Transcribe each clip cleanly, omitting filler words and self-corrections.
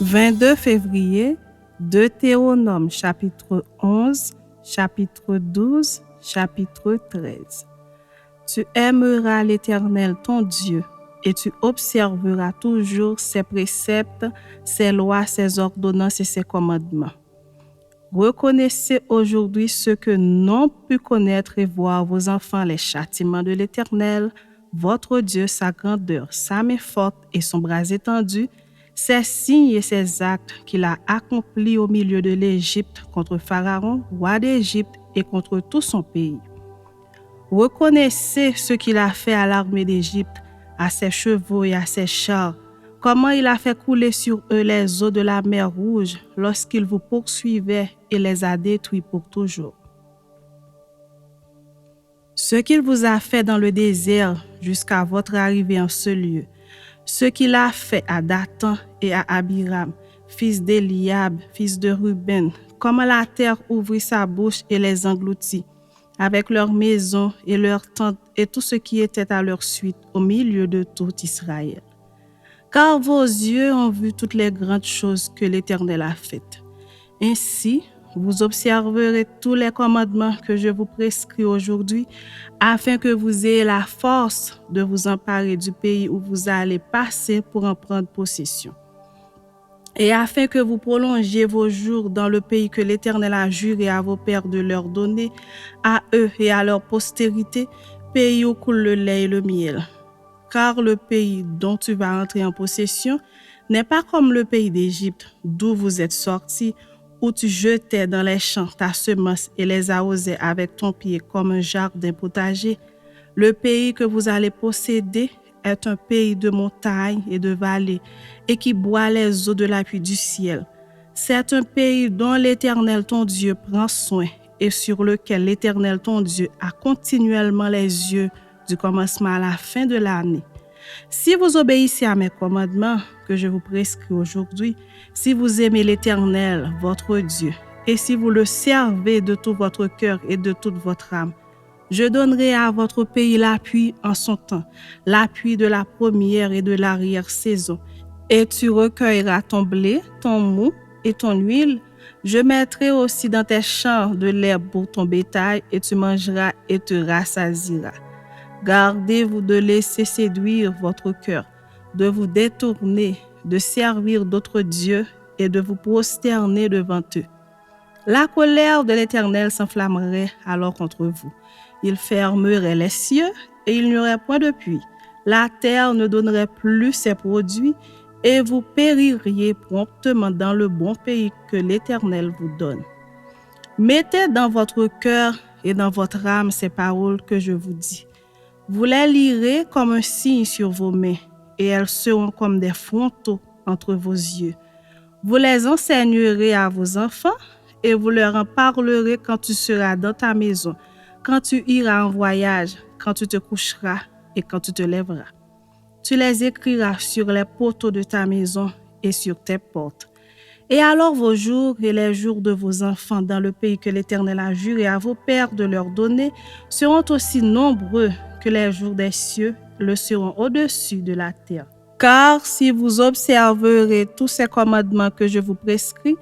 22 février, Deutéronome chapitre 11, chapitre 12, chapitre 13. Tu aimeras l'Éternel ton Dieu et tu observeras toujours ses préceptes, ses lois, ses ordonnances et ses commandements. Reconnaissez aujourd'hui ce que n'ont pu connaître et voir vos enfants, les châtiments de l'Éternel, votre Dieu, sa grandeur, sa main forte et son bras étendu, ses signes et ses actes qu'il a accomplis au milieu de l'Égypte contre Pharaon, roi d'Égypte, et contre tout son pays. Reconnaissez ce qu'il a fait à l'armée d'Égypte, à ses chevaux et à ses chars, comment il a fait couler sur eux les eaux de la mer Rouge lorsqu'il vous poursuivait et les a détruits pour toujours. Ce qu'il vous a fait dans le désert jusqu'à votre arrivée en ce lieu, ce qu'il a fait à Dathan et à Abiram, fils d'Eliab, fils de Ruben, comment la terre ouvrit sa bouche et les engloutit, avec leurs maisons et leurs tentes et tout ce qui était à leur suite au milieu de tout Israël. Car vos yeux ont vu toutes les grandes choses que l'Éternel a faites. Ainsi, vous observerez tous les commandements que je vous prescris aujourd'hui, afin que vous ayez la force de vous emparer du pays où vous allez passer pour en prendre possession. Et afin que vous prolongiez vos jours dans le pays que l'Éternel a juré à vos pères de leur donner, à eux et à leur postérité, pays où coule le lait et le miel. Car le pays dont tu vas entrer en possession n'est pas comme le pays d'Égypte, d'où vous êtes sortis, où tu jetais dans les champs ta semence et les arrosais avec ton pied comme un jardin potager. Le pays que vous allez posséder est un pays de montagnes et de vallées, et qui boit les eaux de la pluie du ciel. C'est un pays dont l'Éternel ton Dieu prend soin, et sur lequel l'Éternel ton Dieu a continuellement les yeux du commencement à la fin de l'année. Si vous obéissez à mes commandements que je vous prescris aujourd'hui, si vous aimez l'Éternel, votre Dieu, et si vous le servez de tout votre cœur et de toute votre âme, je donnerai à votre pays l'appui en son temps, l'appui de la première et de l'arrière-saison, et tu recueilleras ton blé, ton mou et ton huile. Je mettrai aussi dans tes champs de l'herbe pour ton bétail, et tu mangeras et te rassasieras. Gardez-vous de laisser séduire votre cœur, de vous détourner, de servir d'autres dieux et de vous prosterner devant eux. La colère de l'Éternel s'enflammerait alors contre vous. Il fermerait les cieux et il n'y aurait point de pluie. La terre ne donnerait plus ses produits et vous péririez promptement dans le bon pays que l'Éternel vous donne. Mettez dans votre cœur et dans votre âme ces paroles que je vous dis. Vous les lirez comme un signe sur vos mains, et elles seront comme des frontaux entre vos yeux. Vous les enseignerez à vos enfants, et vous leur en parlerez quand tu seras dans ta maison, quand tu iras en voyage, quand tu te coucheras et quand tu te lèveras. Tu les écriras sur les poteaux de ta maison et sur tes portes. Et alors vos jours et les jours de vos enfants dans le pays que l'Éternel a juré à vos pères de leur donner seront aussi nombreux que les jours des cieux le seront au-dessus de la terre. Car si vous observerez tous ces commandements que je vous prescris,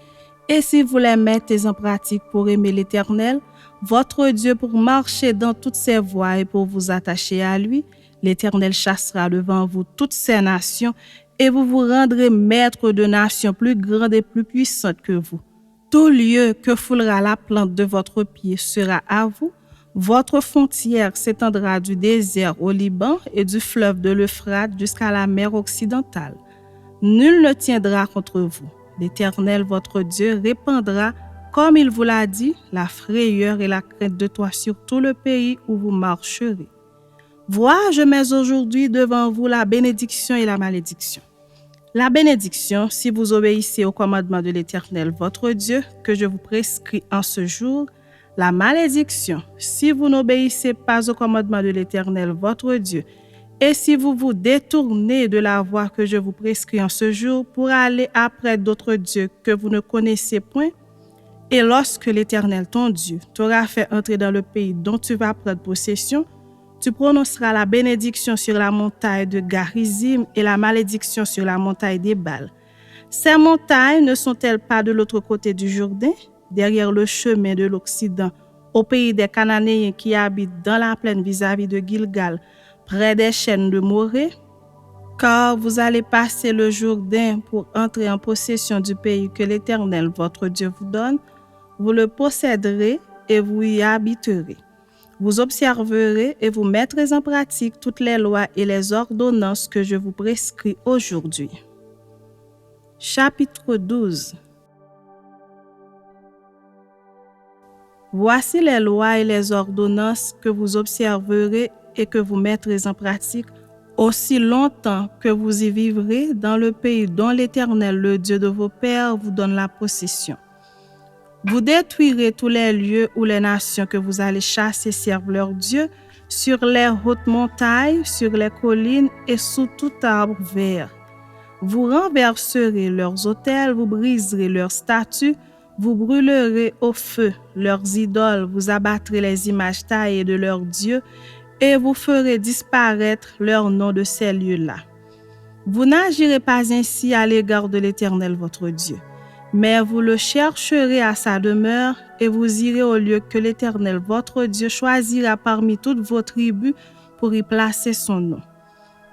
et si vous les mettez en pratique pour aimer l'Éternel, votre Dieu, pour marcher dans toutes ses voies et pour vous attacher à lui, l'Éternel chassera devant vous toutes ces nations, et vous vous rendrez maître de nations plus grandes et plus puissantes que vous. Tout lieu que foulera la plante de votre pied sera à vous. Votre frontière s'étendra du désert au Liban et du fleuve de l'Euphrate jusqu'à la mer occidentale. Nul ne tiendra contre vous. L'Éternel, votre Dieu, répandra, comme il vous l'a dit, la frayeur et la crainte de toi sur tout le pays où vous marcherez. Vois, je mets aujourd'hui devant vous la bénédiction et la malédiction. La bénédiction, si vous obéissez au commandement de l'Éternel, votre Dieu, que je vous prescris en ce jour. La malédiction, si vous n'obéissez pas au commandement de l'Éternel, votre Dieu, et si vous vous détournez de la voie que je vous prescris en ce jour pour aller après d'autres dieux que vous ne connaissez point, et lorsque l'Éternel, ton Dieu, t'aura fait entrer dans le pays dont tu vas prendre possession, tu prononceras la bénédiction sur la montagne de Garizim et la malédiction sur la montagne d'Ébal. Ces montagnes ne sont-elles pas de l'autre côté du Jourdain, derrière le chemin de l'Occident, au pays des Cananéens qui habitent dans la plaine vis-à-vis de Gilgal, près des chaînes de Morée? Car vous allez passer le Jourdain pour entrer en possession du pays que l'Éternel, votre Dieu, vous donne. Vous le posséderez et vous y habiterez. Vous observerez et vous mettrez en pratique toutes les lois et les ordonnances que je vous prescris aujourd'hui. Chapitre 12. Voici les lois et les ordonnances que vous observerez et que vous mettrez en pratique aussi longtemps que vous y vivrez dans le pays dont l'Éternel, le Dieu de vos pères, vous donne la possession. Vous détruirez tous les lieux où les nations que vous allez chasser servent leur Dieu, sur les hautes montagnes, sur les collines et sous tout arbre vert. Vous renverserez leurs autels, vous briserez leurs statues, vous brûlerez au feu leurs idoles, vous abattrez les images taillées de leurs dieux et vous ferez disparaître leur nom de ces lieux-là. Vous n'agirez pas ainsi à l'égard de l'Éternel votre Dieu, mais vous le chercherez à sa demeure et vous irez au lieu que l'Éternel votre Dieu choisira parmi toutes vos tribus pour y placer son nom.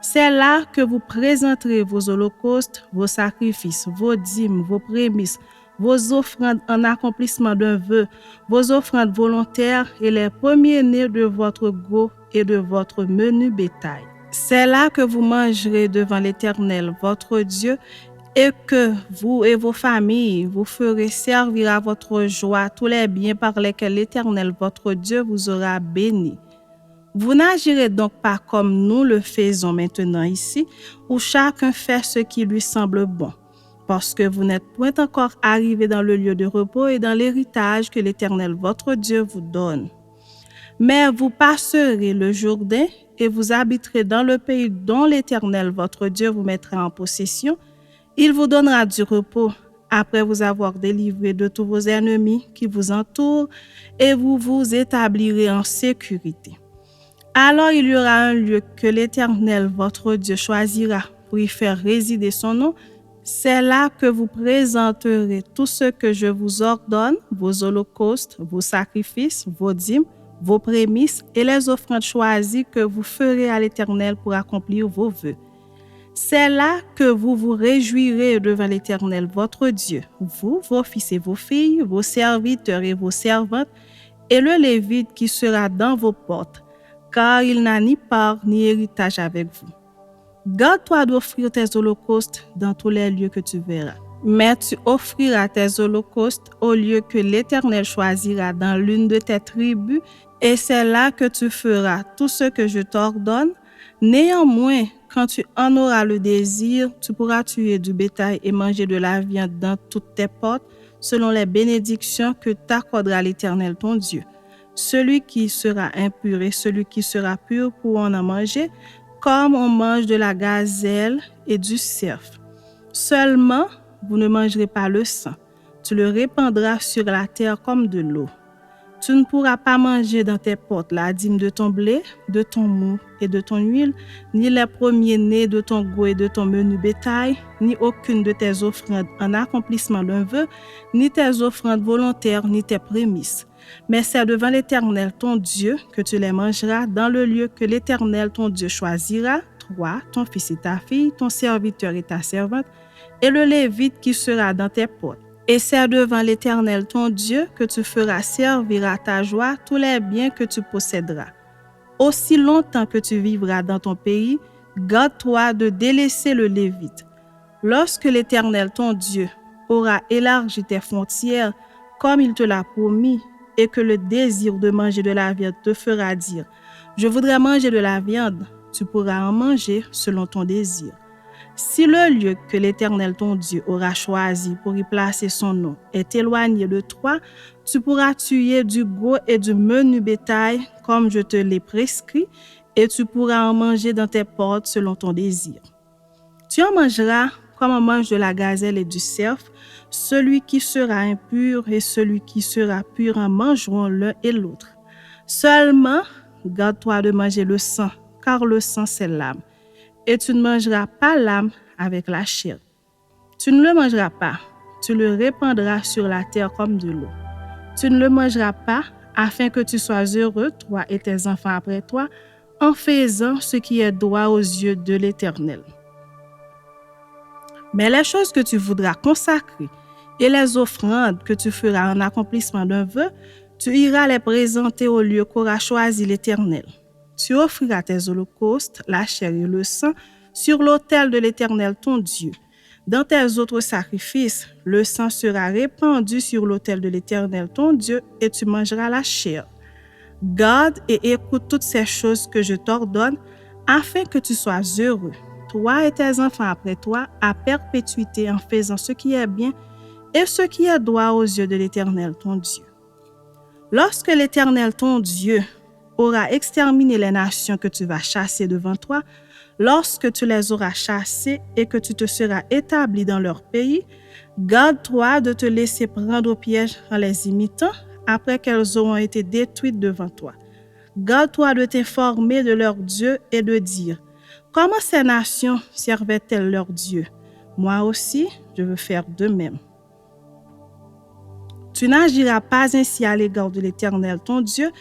C'est là que vous présenterez vos holocaustes, vos sacrifices, vos dîmes, vos prémices, vos offrandes en accomplissement d'un vœu, vos offrandes volontaires et les premiers-nés de votre gros et de votre menu bétail. C'est là que vous mangerez devant l'Éternel, votre Dieu, et que vous et vos familles vous ferez servir à votre joie tous les biens par lesquels l'Éternel, votre Dieu, vous aura béni. Vous n'agirez donc pas comme nous le faisons maintenant ici, où chacun fait ce qui lui semble bon, parce que vous n'êtes point encore arrivés dans le lieu de repos et dans l'héritage que l'Éternel, votre Dieu, vous donne. Mais vous passerez le Jourdain et vous habiterez dans le pays dont l'Éternel, votre Dieu, vous mettra en possession. Il vous donnera du repos après vous avoir délivré de tous vos ennemis qui vous entourent et vous vous établirez en sécurité. Alors il y aura un lieu que l'Éternel, votre Dieu, choisira pour y faire résider son nom. C'est là que vous présenterez tout ce que je vous ordonne, vos holocaustes, vos sacrifices, vos dîmes, vos prémices et les offrandes choisies que vous ferez à l'Éternel pour accomplir vos vœux. C'est là que vous vous réjouirez devant l'Éternel, votre Dieu, vous, vos fils et vos filles, vos serviteurs et vos servantes, et le Lévite qui sera dans vos portes, car il n'a ni part ni héritage avec vous. Garde-toi d'offrir tes holocaustes dans tous les lieux que tu verras. Mais tu offriras tes holocaustes au lieu que l'Éternel choisira dans l'une de tes tribus, et c'est là que tu feras tout ce que je t'ordonne. Néanmoins, quand tu en auras le désir, tu pourras tuer du bétail et manger de la viande dans toutes tes portes, selon les bénédictions que t'accordera l'Éternel ton Dieu. Celui qui sera impur et celui qui sera pur pourront en manger, comme on mange de la gazelle et du cerf. Seulement, vous ne mangerez pas le sang. Tu le répandras sur la terre comme de l'eau. Tu ne pourras pas manger dans tes portes la dîme de ton blé, de ton mou et de ton huile, ni les premiers-nés de ton gros et de ton menu bétail, ni aucune de tes offrandes en accomplissement d'un vœu, ni tes offrandes volontaires, ni tes prémices. Mais c'est devant l'Éternel ton Dieu que tu les mangeras dans le lieu que l'Éternel ton Dieu choisira, toi, ton fils et ta fille, ton serviteur et ta servante, et le Lévite qui sera dans tes portes. Et c'est devant l'Éternel ton Dieu que tu feras servir à ta joie tous les biens que tu posséderas. Aussi longtemps que tu vivras dans ton pays, garde-toi de délaisser le Lévite. Lorsque l'Éternel ton Dieu aura élargi tes frontières, comme il te l'a promis, et que le désir de manger de la viande te fera dire « Je voudrais manger de la viande », tu pourras en manger selon ton désir. Si le lieu que l'Éternel ton Dieu aura choisi pour y placer son nom est éloigné de toi, tu pourras tuer du gros et du menu bétail comme je te l'ai prescrit, et tu pourras en manger dans tes portes selon ton désir. Tu en mangeras comme on mange de la gazelle et du cerf. Celui qui sera impur et celui qui sera pur en mangeront l'un et l'autre. Seulement, garde-toi de manger le sang, car le sang c'est l'âme. Et tu ne mangeras pas l'âme avec la chair. Tu ne le mangeras pas, tu le répandras sur la terre comme de l'eau. Tu ne le mangeras pas, afin que tu sois heureux, toi et tes enfants après toi, en faisant ce qui est droit aux yeux de l'Éternel. Mais les choses que tu voudras consacrer et les offrandes que tu feras en accomplissement d'un vœu, tu iras les présenter au lieu qu'aura choisi l'Éternel. Tu offriras tes holocaustes, la chair et le sang, sur l'autel de l'Éternel ton Dieu. Dans tes autres sacrifices, le sang sera répandu sur l'autel de l'Éternel ton Dieu et tu mangeras la chair. Garde et écoute toutes ces choses que je t'ordonne afin que tu sois heureux, toi et tes enfants après toi, à perpétuité en faisant ce qui est bien et ce qui est droit aux yeux de l'Éternel ton Dieu. Lorsque l'Éternel ton Dieu aura exterminé les nations que tu vas chasser devant toi, lorsque tu les auras chassées et que tu te seras établi dans leur pays, garde-toi de te laisser prendre au piège en les imitant après qu'elles auront été détruites devant toi. Garde-toi de t'informer de leur Dieu et de dire « Comment ces nations servaient-elles leur Dieu? Moi aussi, je veux faire de même. » Tu n'agiras pas ainsi à l'égard de l'Éternel ton Dieu,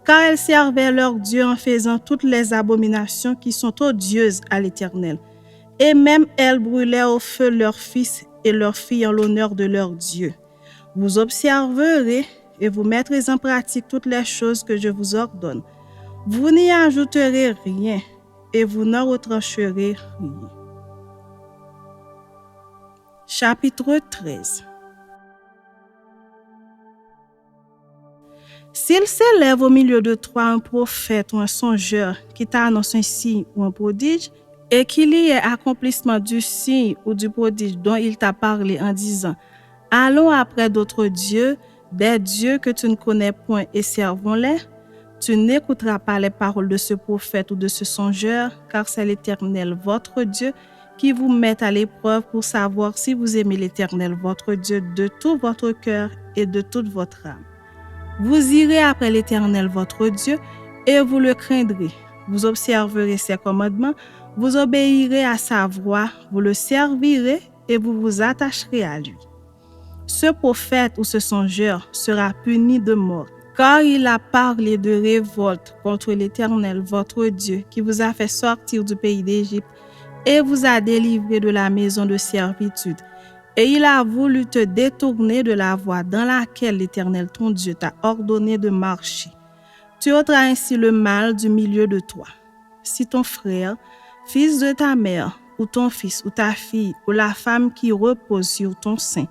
car elles servaient leur Dieu en faisant toutes les abominations qui sont odieuses à l'Éternel. Et même elles brûlaient au feu leurs fils et leurs filles en l'honneur de leur Dieu. Vous observerez et vous mettrez en pratique toutes les choses que je vous ordonne. Vous n'y ajouterez rien et vous n'en retrancherez rien. Chapitre 13. S'il s'élève au milieu de toi un prophète ou un songeur qui t'annonce un signe ou un prodige, et qu'il y ait accomplissement du signe ou du prodige dont il t'a parlé en disant « Allons après d'autres dieux, des dieux que tu ne connais point et servons-les », tu n'écouteras pas les paroles de ce prophète ou de ce songeur, car c'est l'Éternel, votre Dieu, qui vous met à l'épreuve pour savoir si vous aimez l'Éternel, votre Dieu, de tout votre cœur et de toute votre âme. Vous irez après l'Éternel, votre Dieu, et vous le craindrez. Vous observerez ses commandements, vous obéirez à sa voix, vous le servirez et vous vous attacherez à lui. Ce prophète ou ce songeur sera puni de mort, car il a parlé de révolte contre l'Éternel, votre Dieu, qui vous a fait sortir du pays d'Égypte et vous a délivré de la maison de servitude. Et il a voulu te détourner de la voie dans laquelle l'Éternel, ton Dieu, t'a ordonné de marcher. Tu ôteras ainsi le mal du milieu de toi. Si ton frère, fils de ta mère, ou ton fils, ou ta fille, ou la femme qui repose sur ton sein,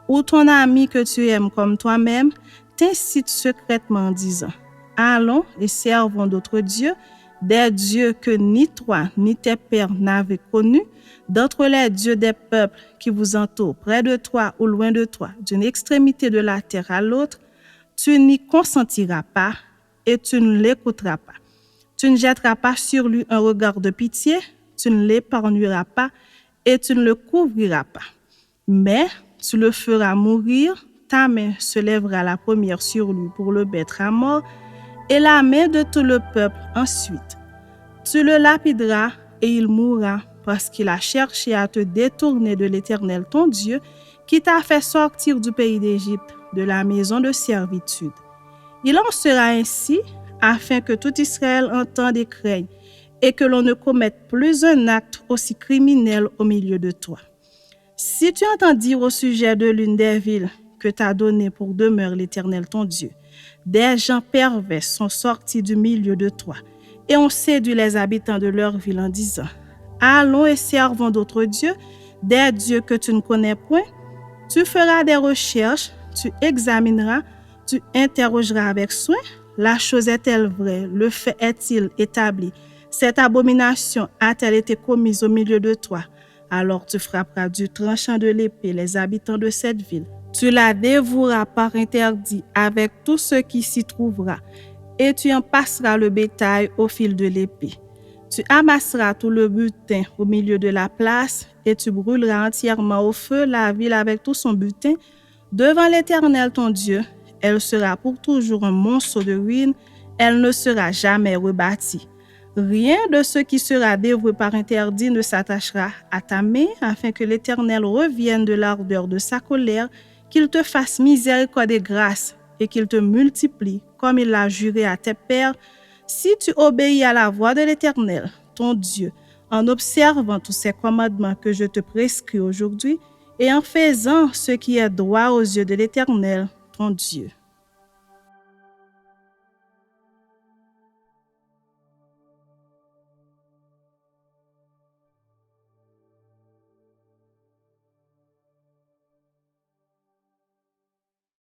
ou ton ami que tu aimes comme toi-même, t'incite secrètement en disant « Allons et servons d'autres dieux, des dieux que ni toi ni tes pères n'avaient connus, d'entre les dieux des peuples qui vous entourent, près de toi ou loin de toi, d'une extrémité de la terre à l'autre, tu n'y consentiras pas et tu ne l'écouteras pas. Tu ne jetteras pas sur lui un regard de pitié, tu ne l'épargneras pas et tu ne le couvriras pas. Mais tu le feras mourir, ta main se lèvera la première sur lui pour le mettre à mort, et la main de tout le peuple ensuite. Tu le lapideras et il mourra parce qu'il a cherché à te détourner de l'Éternel ton Dieu qui t'a fait sortir du pays d'Égypte, de la maison de servitude. Il en sera ainsi afin que tout Israël entende et craigne et que l'on ne commette plus un acte aussi criminel au milieu de toi. Si tu entends dire au sujet de l'une des villes que t'a donné pour demeure l'Éternel ton Dieu, des gens pervers sont sortis du milieu de toi et ont séduit les habitants de leur ville en disant « Allons et servons d'autres dieux, des dieux que tu ne connais point. » Tu feras des recherches, tu examineras, tu interrogeras avec soin. La chose est-elle vraie? Le fait est-il établi? Cette abomination a-t-elle été commise au milieu de toi? Alors tu frapperas du tranchant de l'épée les habitants de cette ville. Tu la dévoueras par interdit avec tout ce qui s'y trouvera, et tu en passeras le bétail au fil de l'épée. Tu amasseras tout le butin au milieu de la place, et tu brûleras entièrement au feu la ville avec tout son butin. Devant l'Éternel ton Dieu, elle sera pour toujours un monceau de ruines, elle ne sera jamais rebâtie. Rien de ce qui sera dévoué par interdit ne s'attachera à ta main, afin que l'Éternel revienne de l'ardeur de sa colère, qu'il te fasse miséricorde et grâce, et qu'il te multiplie, comme il l'a juré à tes pères, si tu obéis à la voix de l'Éternel, ton Dieu, en observant tous ces commandements que je te prescris aujourd'hui, et en faisant ce qui est droit aux yeux de l'Éternel, ton Dieu.